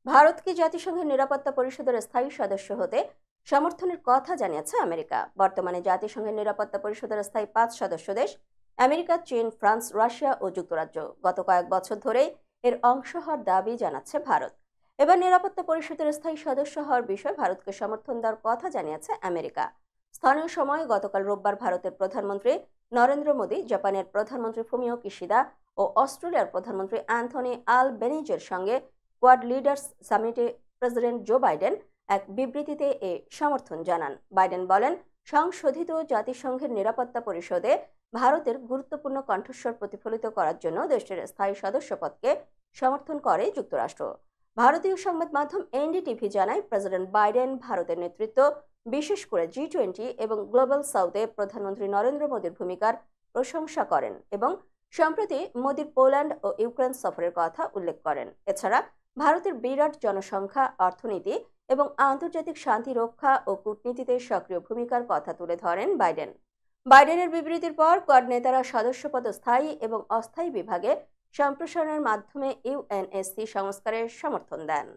ভারতকে জাতিসংঘের নিরাপত্তা পরিষদের স্থায়ী সদস্য হতে সমর্থনের কথা জানিয়েছে আমেরিকা। বর্তমানে জাতিসংঘের নিরাপত্তা পরিষদের স্থায়ী 5 সদস্য দেশ আমেরিকা, চীন, ফ্রান্স, রাশিয়া ও যুক্তরাজ্য। গত কয়েক বছর ধরে এর অংশ হওয়ার দাবি জানাচ্ছে ভারত। এবার নিরাপত্তা পরিষদের স্থায়ী সদস্য হওয়ার বিষয়ে ভারতকে সমর্থন দেওয়ার কথা জানিয়েছে আমেরিকা। স্থানীয় সময় গতকাল রোববার ভারতের প্রধানমন্ত্রী নরেন্দ্র মোদী, জাপানের প্রধানমন্ত্রী ফুমিও কিশিদা ও অস্ট্রেলিয়ার প্রধানমন্ত্রী অ্যান্থনি আলবেনিজের সঙ্গে কোয়াড লিডার্স সামিটে প্রেসিডেন্ট জো বাইডেন এক বিবৃতিতে এ সমর্থন জানান। বাইডেন বলেন, সংশোধিত জাতিসংঘের নিরাপত্তা পরিষদে ভারতের গুরুত্বপূর্ণ কণ্ঠস্বর প্রতিফলিত করার জন্য দেশটির স্থায়ী সদস্যপদকে সমর্থন করে যুক্তরাষ্ট্র। ভারতীয় সংবাদ মাধ্যম এনডিটিভি জানায়, প্রেসিডেন্ট বাইডেন ভারতের নেতৃত্ব, বিশেষ করে G20 এবং গ্লোবাল সাউথে প্রধানমন্ত্রী নরেন্দ্র মোদীর ভূমিকার প্রশংসা করেন এবং সম্প্রতি মোদীর পোল্যান্ড ও ইউক্রেন সফরের কথা উল্লেখ করেন। এছাড়া ভারতের বিরাট জনসংখ্যা, অর্থনীতি এবং আন্তর্জাতিক শান্তি রক্ষা ও কূটনীতিতে সক্রিয় ভূমিকার কথা তুলে ধরেন বাইডেন। বাইডেনের বিবৃতির পর কোয়াড নেতারা সদস্যপদ স্থায়ী এবং অস্থায়ী বিভাগে সম্প্রসারণের মাধ্যমে ইউএনএসসি সংস্কারের সমর্থন দেন।